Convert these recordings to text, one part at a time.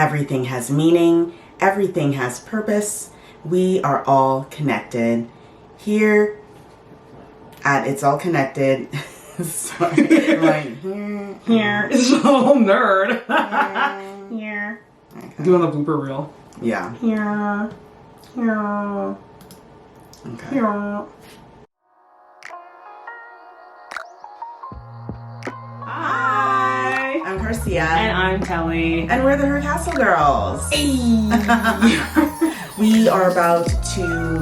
Everything has meaning. Everything has purpose. We are all connected. Here at It's All Connected. Sorry. Like, Here. It's a whole nerd. Here. Okay. Doing the blooper reel. Yeah. Here. Here. Okay. Here. Hi. I'm Carcia. And I'm Telly. And we're the HercastleGirls. Hey. We are about to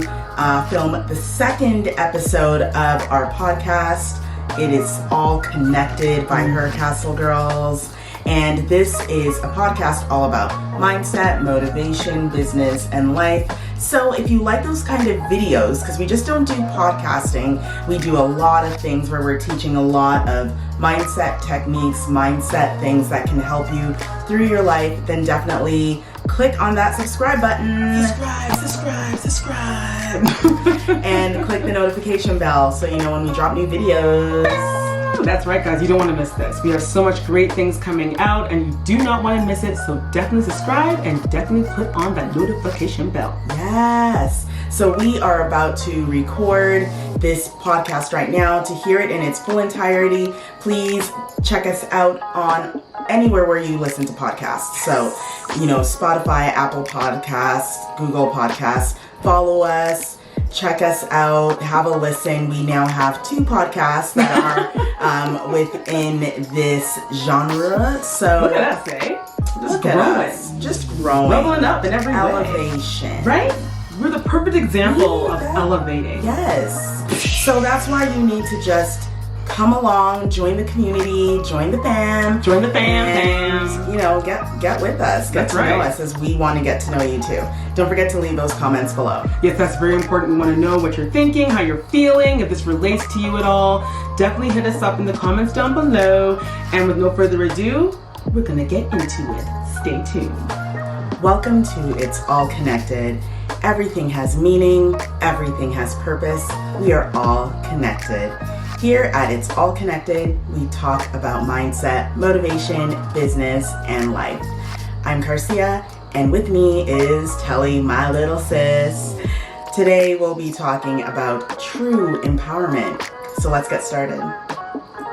film the second episode of our podcast. It is All Connected by HercastleGirls. And this is a podcast all about mindset, motivation, business, and life. So if you like those kind of videos, because we just don't do podcasting, we do a lot of things where we're teaching a lot of mindset techniques, mindset things that can help you through your life, then definitely click on that subscribe button. Subscribe. And click the notification bell so you know when we drop new videos. That's right, guys. You don't want to miss this. We have so much great things coming out, and you do not want to miss it. So definitely subscribe and definitely click on that notification bell. Yes. So we are about to record this podcast right now. To hear it in its full entirety, please check us out on anywhere where you listen to podcasts. So, Spotify, Apple Podcasts, Google Podcasts. Follow us. Check us out, have a listen. We now have 2 podcasts that are within this genre. So look at us, eh? Just growing. Just growing. Leveling up in every elevation. Way. Right? We're the perfect example of elevating. Yes. So that's why you need to just come along, join the community, join the fam. Join the fam. And, get with us. Get to know us as we want to get to know you too. Don't forget to leave those comments below. Yes, that's very important. We want to know what you're thinking, how you're feeling, if this relates to you at all. Definitely hit us up in the comments down below. And with no further ado, we're going to get into it. Stay tuned. Welcome to It's All Connected. Everything has meaning. Everything has purpose. We are all connected. Here at It's All Connected, we talk about mindset, motivation, business, and life. I'm Carcia, and with me is Telly, my little sis. Today we'll be talking about true empowerment. So let's get started.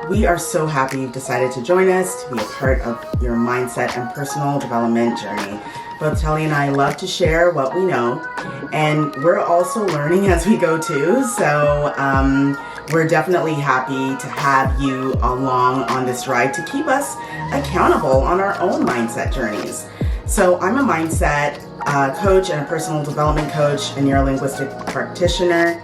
We are so happy you've decided to join us to be a part of your mindset and personal development journey. Both Telly and I love to share what we know, and we're also learning as we go too. So we're definitely happy to have you along on this ride to keep us accountable on our own mindset journeys. So I'm a mindset coach and a personal development coach, a neuro-linguistic practitioner,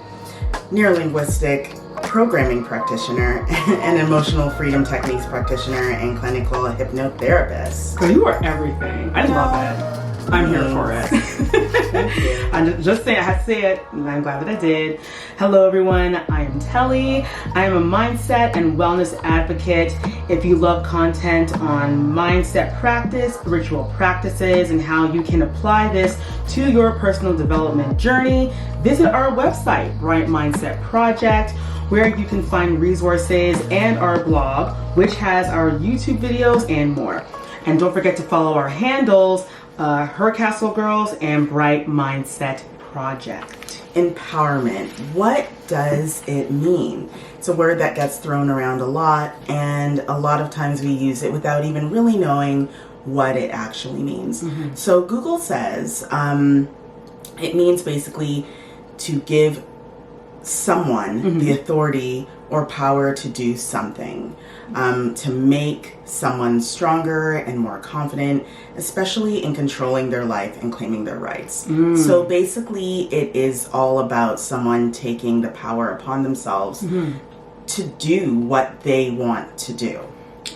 neuro-linguistic programming practitioner, an emotional freedom techniques practitioner, and clinical hypnotherapist. So you are everything. I love it. I'm here for it. Thank you. I'm just saying, I had to say it, and I'm glad that I did. Hello everyone, I am Telly. I am a mindset and wellness advocate. If you love content on mindset practice, ritual practices, and how you can apply this to your personal development journey, visit our website, Bright Mindset Project, where you can find resources and our blog, which has our YouTube videos and more. And don't forget to follow our handles, HercastleGirls and Bright Mindset Project. Empowerment. What does it mean? It's a word that gets thrown around a lot, and a lot of times we use it without even really knowing what it actually means. Mm-hmm. So Google says it means basically to give someone the authority or power to do something, to make someone stronger and more confident, especially in controlling their life and claiming their rights. So basically it is all about someone taking the power upon themselves to do what they want to do.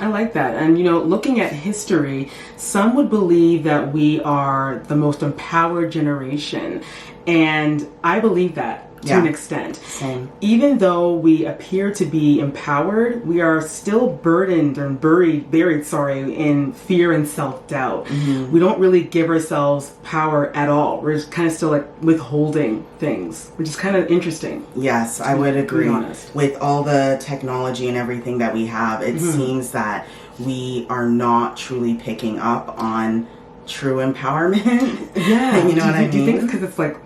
I like that. And looking at history, some would believe that we are the most empowered generation. And I believe that. To an extent. Same. Even though we appear to be empowered, we are still burdened and buried in fear and self-doubt. We don't really give ourselves power at all. We're just kind of still like withholding things, which is kind of interesting. Yes, I would agree. With all the technology and everything that we have, it seems that we are not truly picking up on true empowerment. Yeah. You know what I mean? Do you think it's because it's like,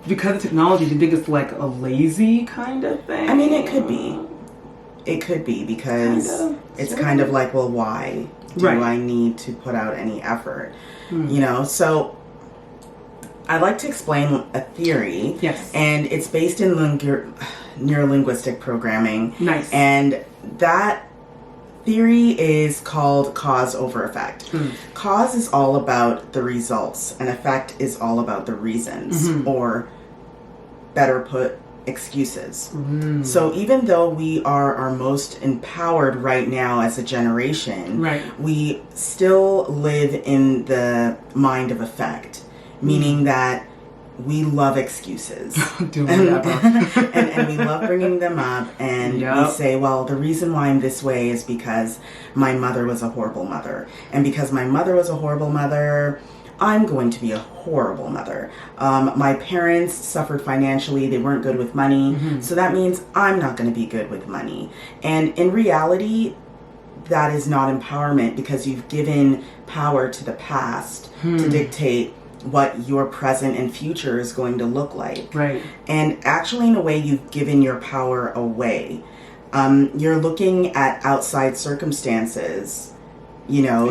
because of technology, do you think it's like a lazy kind of thing? I mean, it could be. It could be because it's kind of like, well, why do I need to put out any effort? You know, so I like to explain a theory. Yes. And it's based in neurolinguistic programming. Nice. And that theory is called cause over effect. Cause is all about the results, and effect is all about the reasons, or better put, excuses. So even though we are our most empowered right now as a generation, we still live in the mind of effect, meaning that we love excuses. and we love bringing them up, and we say, well, the reason why I'm this way is because my mother was a horrible mother, and because my mother was a horrible mother, I'm going to be a horrible mother. My parents suffered financially. They weren't good with money. So that means I'm not going to be good with money. And in reality, that is not empowerment, because you've given power to the past to dictate what your present and future is going to look like. Right. And actually, in a way, you've given your power away. You're looking at outside circumstances, you know,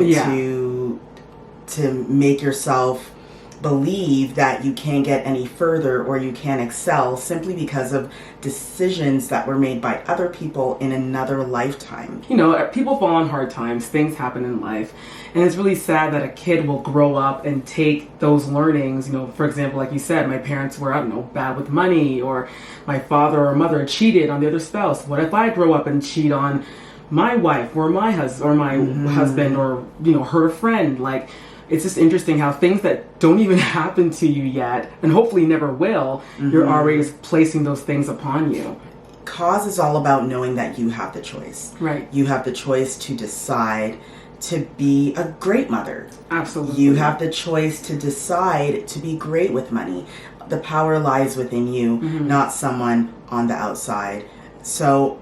to make yourself believe that you can't get any further or you can't excel simply because of decisions that were made by other people in another lifetime. You know, people fall on hard times, things happen in life, and it's really sad that a kid will grow up and take those learnings. You know, for example, like you said, my parents were, I don't know, bad with money, or my father or mother cheated on the other spouse. What if I grow up and cheat on my wife or my husband, or, you know, her friend? Like, it's just interesting how things that don't even happen to you yet, and hopefully never will, you're already placing those things upon you. Cause is all about knowing that you have the choice. Right. You have the choice to decide to be a great mother. Absolutely. You have the choice to decide to be great with money. The power lies within you, not someone on the outside. So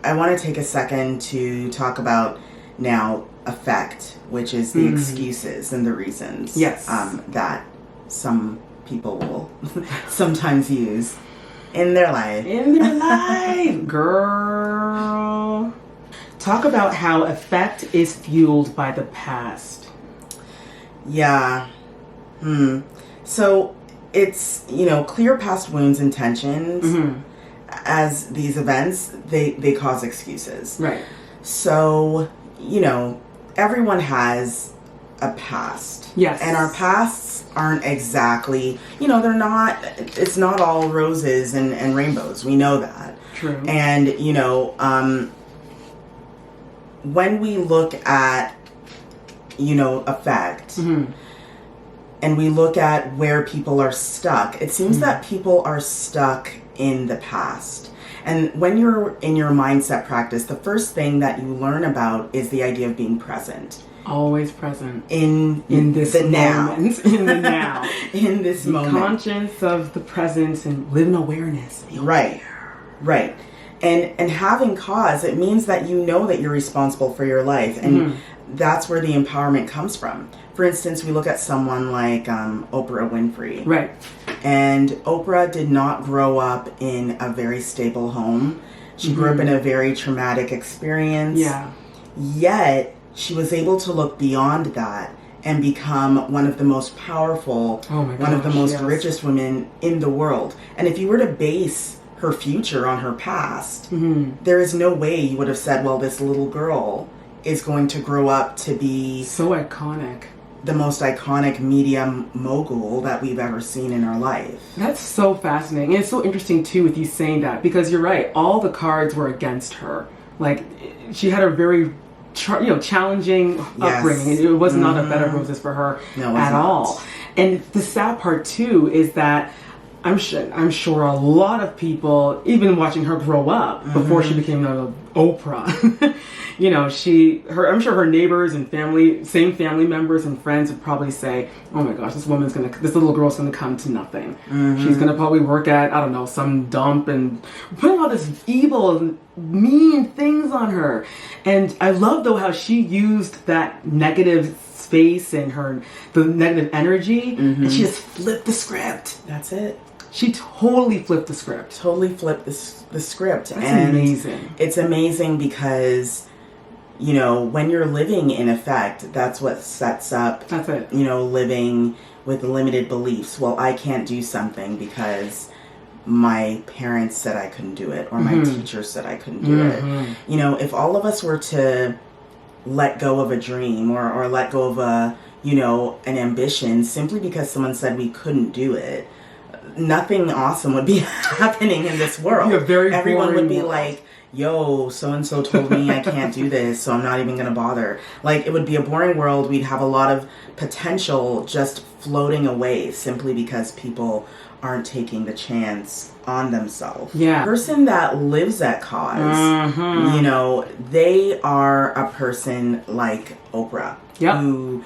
I want to take a second to talk about now effect, which is the excuses and the reasons that some people will sometimes use in their life. Girl. Talk about how effect is fueled by the past. Yeah. So it's, you know, clear past wounds and tensions as these events, they cause excuses. Right. So, you know, everyone has a past. Yes. And our pasts aren't exactly, you know, it's not all roses and rainbows. We know that. True. And, you know, when we look at, you know, effect, and we look at where people are stuck, it seems that people are stuck in the past. And when you're in your mindset practice, the first thing that you learn about is the idea of being present. Always present. In this moment. Now. In the now. In this moment. Conscious of the present and live in awareness. Right. Right. And having cause, it means that you know that you're responsible for your life. And that's where the empowerment comes from. For instance, we look at someone like Oprah Winfrey. Right. And Oprah did not grow up in a very stable home. She grew up in a very traumatic experience. Yeah. Yet, she was able to look beyond that and become one of the most powerful, one of the most richest women in the world. And if you were to base her future on her past, there is no way you would have said, well, this little girl is going to grow up to be so iconic, the most iconic media mogul that we've ever seen in our life. That's so fascinating. And it's so interesting too with you saying that, because you're right, all the cards were against her. Like, she had a very challenging upbringing. It was not a bed of roses for her at all. And the sad part too is that I'm sure a lot of people, even watching her grow up before she became Oprah, you know, I'm sure her neighbors and same family members and friends would probably say, oh my gosh, this little girl's gonna come to nothing. She's gonna probably work at, I don't know, some dump and putting all this evil and mean things on her. And I love though how she used that negative space and the negative energy, and she just flipped the script. That's it. She totally flipped the script. Totally flipped the script. That's and amazing. It's amazing because, you know, when you're living in effect, that's what sets up, that's it. You know, living with limited beliefs. Well, I can't do something because my parents said I couldn't do it, or my teacher said I couldn't do it. You know, if all of us were to let go of a dream or let go of an ambition simply because someone said we couldn't do it, nothing awesome would be happening in this world. Everyone would be like, yo, so-and-so told me I can't do this, so I'm not even going to bother. Like, it would be a boring world. We'd have a lot of potential just floating away simply because people aren't taking the chance on themselves. Yeah. The person that lives at cause, you know, they are a person like Oprah, who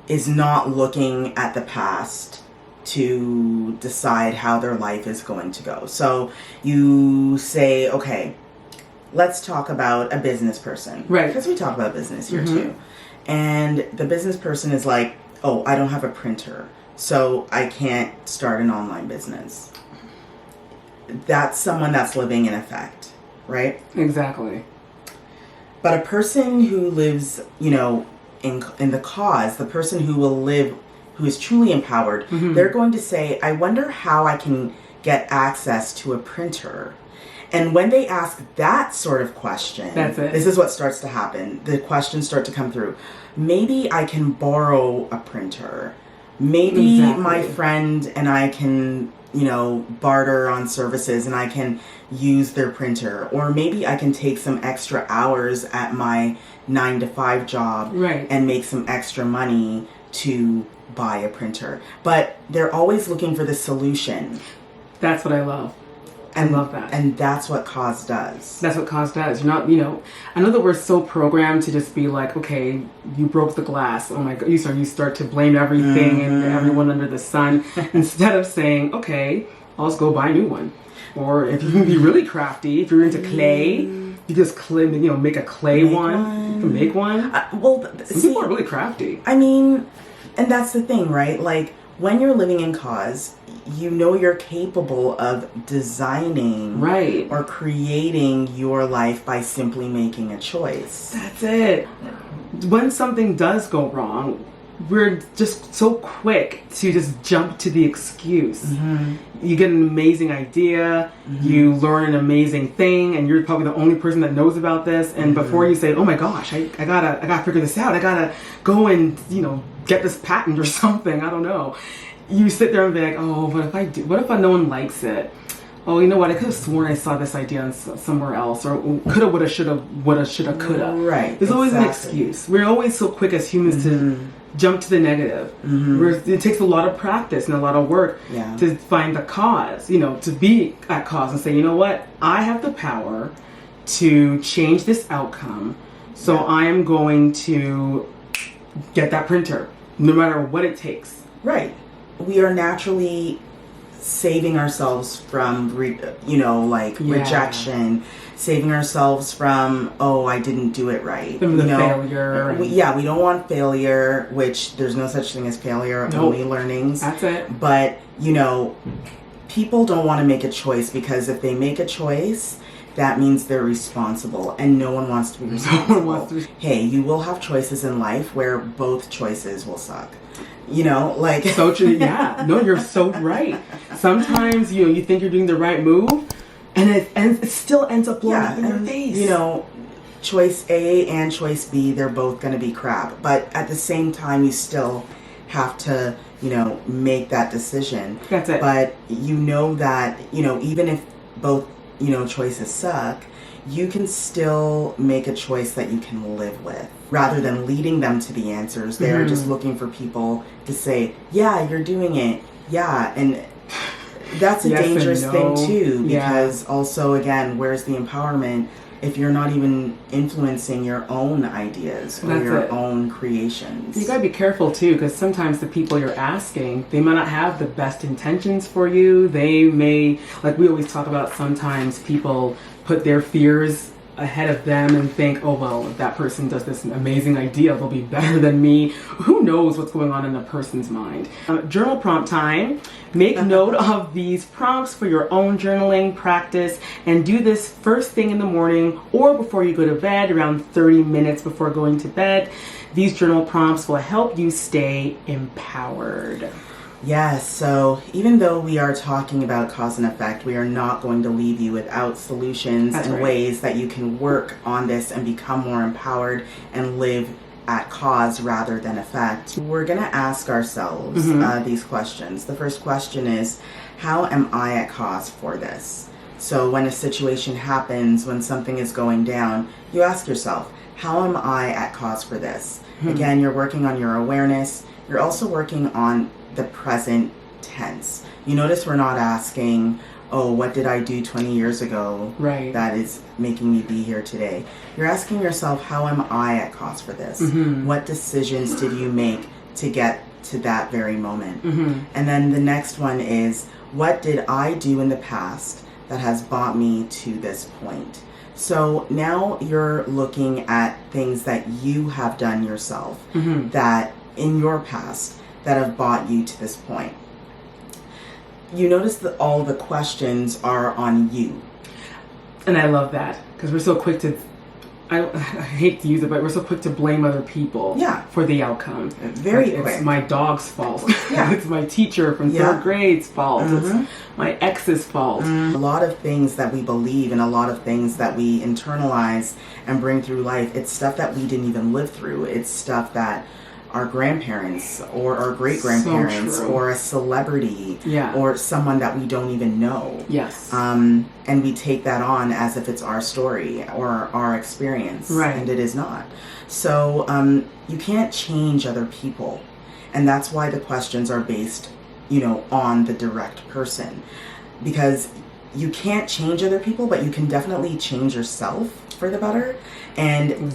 is not looking at the past to decide how their life is going to go. So you say, okay, let's talk about a business person. Right. Because we talk about business here too. And the business person is like, oh, I don't have a printer, so I can't start an online business. That's someone that's living in effect, right? Exactly. But a person who lives, you know, in the cause, the person who will live, who is truly empowered, they're going to say, I wonder how I can get access to a printer. And when they ask that sort of question, that's it. This is what starts to happen. The questions start to come through. Maybe I can borrow a printer. Maybe my friend and I can, you know, barter on services and I can use their printer. Or maybe I can take some extra hours at my 9-to-5 job and make some extra money to buy a printer. But they're always looking for the solution. That's what I love. I love that. And that's what cause does. That's what cause does. You're not, you know, I know that we're so programmed to just be like, okay, you broke the glass. Oh my God. You start to blame everything and everyone under the sun instead of saying, okay, I'll just go buy a new one. Or if you can be really crafty, if you're into clay, you just make a clay one. You can make one. Some people are really crafty. I mean, and that's the thing, right? Like, when you're living in cause, you know you're capable of designing or creating your life by simply making a choice. That's it. When something does go wrong, we're just so quick to just jump to the excuse. You get an amazing idea, you learn an amazing thing, and you're probably the only person that knows about this. And before you say, "Oh my gosh, I gotta figure this out. I gotta go and get this patent or something," I don't know. You sit there and be like, "Oh, but if I do, what if no one likes it? Oh, you know what? I could have sworn I saw this idea somewhere else, or coulda, woulda, shoulda, coulda." Right. There's always an excuse. We're always so quick as humans to jump to the negative. It takes a lot of practice and a lot of work to find the cause, to be at cause and say, you know what? I have the power to change this outcome. So I am going to get that printer, no matter what it takes. Right. We are naturally saving ourselves from, rejection, saving ourselves from, oh, I didn't do it right. From the failure. We don't want failure, which there's no such thing as failure, only learnings. That's it. But, people don't want to make a choice, because if they make a choice, that means they're responsible, and no one wants to be responsible. Hey, you will have choices in life where both choices will suck. So true. Yeah. No, you're so right. Sometimes, you think you're doing the right move, and it still ends up blowing up in your face. Choice A and choice B, they're both going to be crap. But at the same time, you still have to, make that decision. That's it. But that, even if both, choices suck, you can still make a choice that you can live with. Rather than leading them to the answers, they're just looking for people to say, yeah, you're doing it. Yeah. And that's a dangerous thing too, because also, again, where's the empowerment if you're not even influencing your own ideas or your own creations? You gotta be careful too, because sometimes the people you're asking, they might not have the best intentions for you. They may, like we always talk about, sometimes people put their fears ahead of them and think, oh, well, if that person does this amazing idea, they'll be better than me. Who knows what's going on in the person's mind? Journal prompt time. Make note of these prompts for your own journaling practice and do this first thing in the morning or before you go to bed, around 30 minutes before going to bed. These journal prompts will help you stay empowered. Yes, so even though we are talking about cause and effect, we are not going to leave you without solutions and ways that you can work on this and become more empowered and live at cause rather than effect. We're going to ask ourselves these questions. The first question is, how am I at cause for this? So when a situation happens, when something is going down, you ask yourself, how am I at cause for this? Again, you're working on your awareness. You're also working on the present tense. You notice we're not asking, oh, what did I do 20 years ago that is making me be here today? You're asking yourself, how am I at cause for this? What decisions did you make to get to that very moment? And then the next one is, what did I do in the past that has brought me to this point? So now you're looking at things that you have done yourself that in your past that have brought you to this point. You notice that all the questions are on you. And I love that because we're so quick to, I hate to use it, but we're so quick to blame other people for the outcome. Very quick. It's my dog's fault. It's my teacher from third grade's fault. It's my ex's fault. A lot of things that we believe and a lot of things that we internalize and bring through life, it's stuff that we didn't even live through. It's stuff that our grandparents or our great-grandparents or a celebrity or someone that we don't even know. And we take that on as if it's our story or our experience. And it is not. So you can't change other people. And that's why the questions are based, on the direct person. Because you can't change other people, but you can definitely change yourself for the better. And,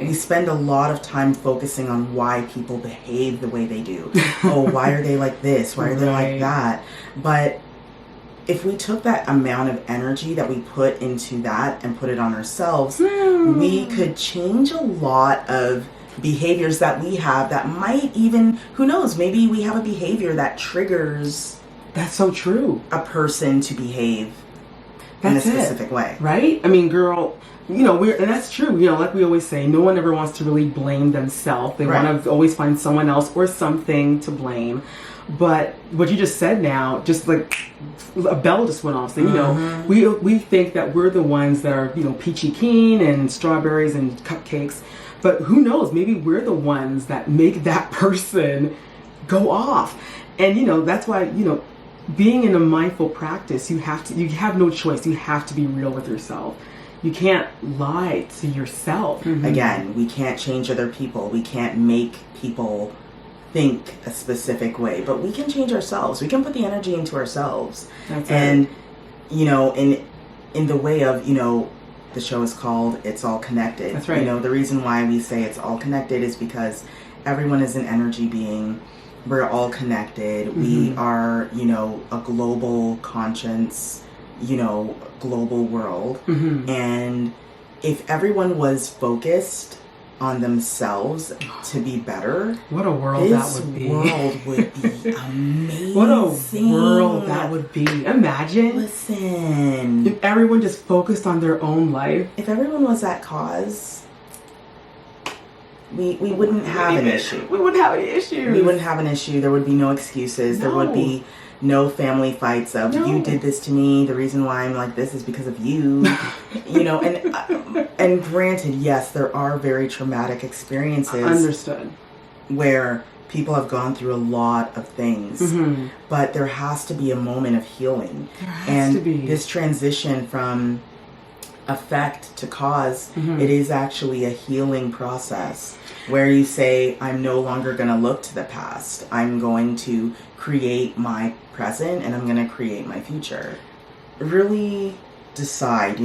we spend a lot of time focusing on why people behave the way they do. Oh, why are they like this? Why are they like that? But if we took that amount of energy that we put into that and put it on ourselves, we could change a lot of behaviors that we have that might even, who knows, maybe we have a behavior that triggers. That's so true. A person to behave in a specific way. Right? I mean, girl, and that's true. Like we always say, no one ever wants to really blame themselves. They want to always find someone else or something to blame. But what you just said now, just like a bell just went off. So, we think that we're the ones that are, peachy keen and strawberries and cupcakes. But who knows? Maybe we're the ones that make that person go off. And, that's why, being in a mindful practice, you have no choice. You have to be real with yourself. You can't lie to yourself. Again, we can't change other people. We can't make people think a specific way, but we can change ourselves. We can put the energy into ourselves. In the way of, the show is called It's All Connected. That's right. The reason why we say it's all connected is because everyone is an energy being. We're all connected. We are, a global conscience, global world. And if everyone was focused on themselves to be better, what a world that would be. This world would be amazing. What a world that would be. Imagine. Listen. If everyone just focused on their own life. If everyone was at cause, we wouldn't have an issue. We wouldn't have any issues. We wouldn't have an issue. There would be no excuses. There would be no family fights of you did this to me. The reason why I'm like this is because of you. And granted, yes, there are very traumatic experiences. Understood. Where people have gone through a lot of things. But there has to be a moment of healing. There has to be. This transition from effect to cause, it is actually a healing process where you say, I'm no longer going to look to the past. I'm going to create my present and I'm going to create my future. Really decide,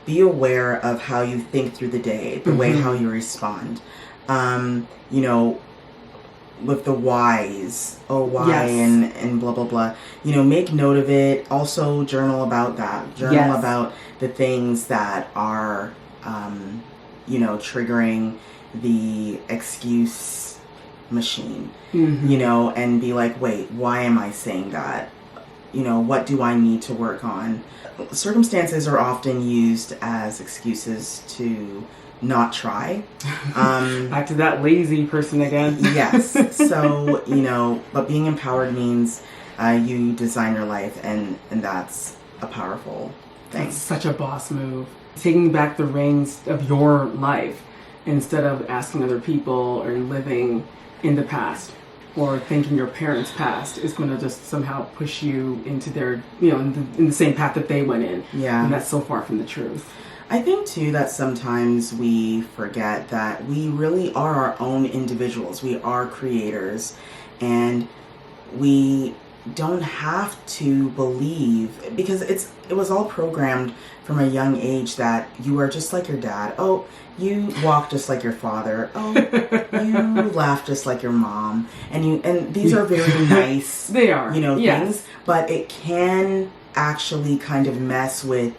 be aware of how you think through the day, the way how you respond. with the whys, why, Yes. and blah, blah, blah. Make note of it. Also journal about that. Journal about the things that are, triggering the excuse machine, and be like, wait, why am I saying that? What do I need to work on? Circumstances are often used as excuses to not try. Back to that lazy person again. Yes. So, but being empowered means you design your life, and that's a powerful thing. That's such a boss move. Taking back the reins of your life instead of asking other people or living in the past or thinking your parents' past is going to just somehow push you into their, in the same path that they went in. Yeah. And that's so far from the truth. I think, too, that sometimes we forget that we really are our own individuals. We are creators, and we don't have to believe, because it was all programmed from a young age that you are just like your dad. Oh, you walk just like your father. Oh, you laugh just like your mom. And these are very nice, they are, things, but it can actually kind of mess with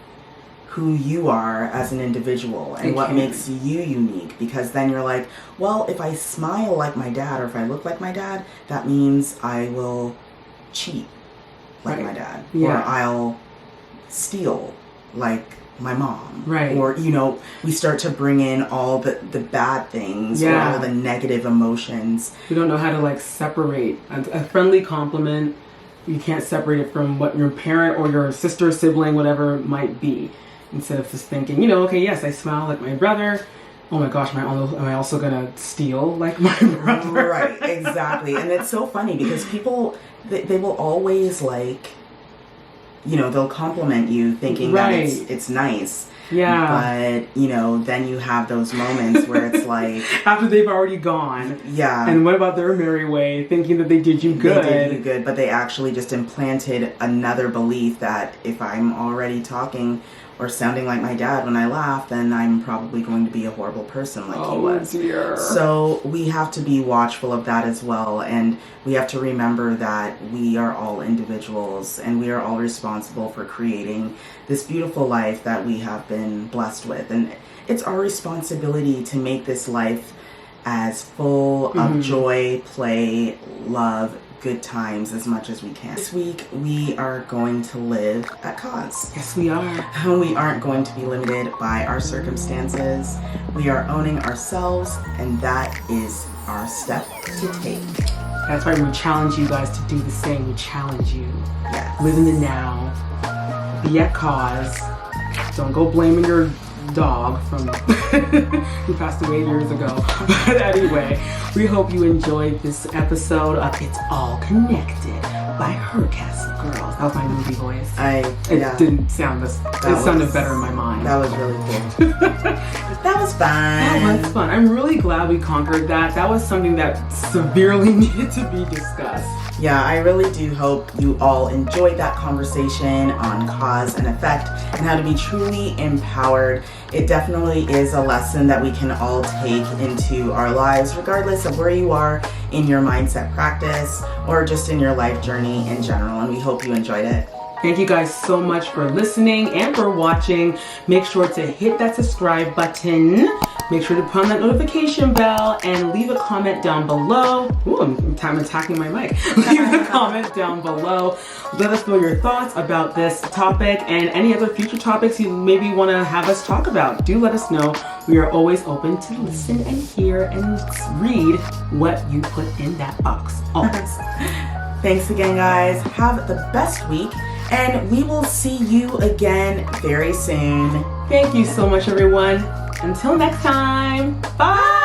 who you are as an individual and what makes you unique, because then you're like, well, if I smile like my dad or if I look like my dad, that means I will cheat like my dad, or I'll steal like my mom, or we start to bring in all the bad things, or all the negative emotions. You don't know how to separate a friendly compliment. You can't separate it from what your parent or your sister, sibling, whatever it might be. Instead of just thinking, okay, yes, I smile like my brother. Oh my gosh, am I also gonna steal like my brother? Right, exactly. And it's so funny because people, they will always they'll compliment you thinking that it's nice. Yeah. But, then you have those moments where it's like... After they've already gone. Yeah. And what about their merry way, thinking that they did you good? They did you good, but they actually just implanted another belief that if I'm already talking or sounding like my dad when I laugh, then I'm probably going to be a horrible person like he was. Dear. So we have to be watchful of that as well, and we have to remember that we are all individuals and we are all responsible for creating this beautiful life that we have been blessed with, and it's our responsibility to make this life as full of joy, play, love, good times as much as we can. This week we are going to live at cause. Yes, we are. We aren't going to be limited by our circumstances. We are owning ourselves, and that is our step to take. That's why we challenge you guys to do the same. We challenge you. Yes. Live in the now. Be at cause. Don't go blaming your dog from who passed away years ago. But anyway, we hope you enjoyed this episode of It's All Connected by HercastleGirls. That was my movie voice. It didn't sound this. It sounded better in my mind. That was really cool. That was fun. That was fun. I'm really glad we conquered that. That was something that severely needed to be discussed. Yeah, I really do hope you all enjoyed that conversation on cause and effect and how to be truly empowered. It definitely is a lesson that we can all take into our lives, regardless of where you are in your mindset practice or just in your life journey in general. And we hope you enjoyed it. Thank you guys so much for listening and for watching. Make sure to hit that subscribe button. Make sure to put on that notification bell and leave a comment down below. Ooh, I'm attacking my mic. Leave a comment down below. Let us know your thoughts about this topic and any other future topics you maybe want to have us talk about. Do let us know. We are always open to listen and hear and read what you put in that box. Always. Thanks again, guys. Have the best week, and we will see you again very soon. Thank you so much, everyone. Until next time, bye!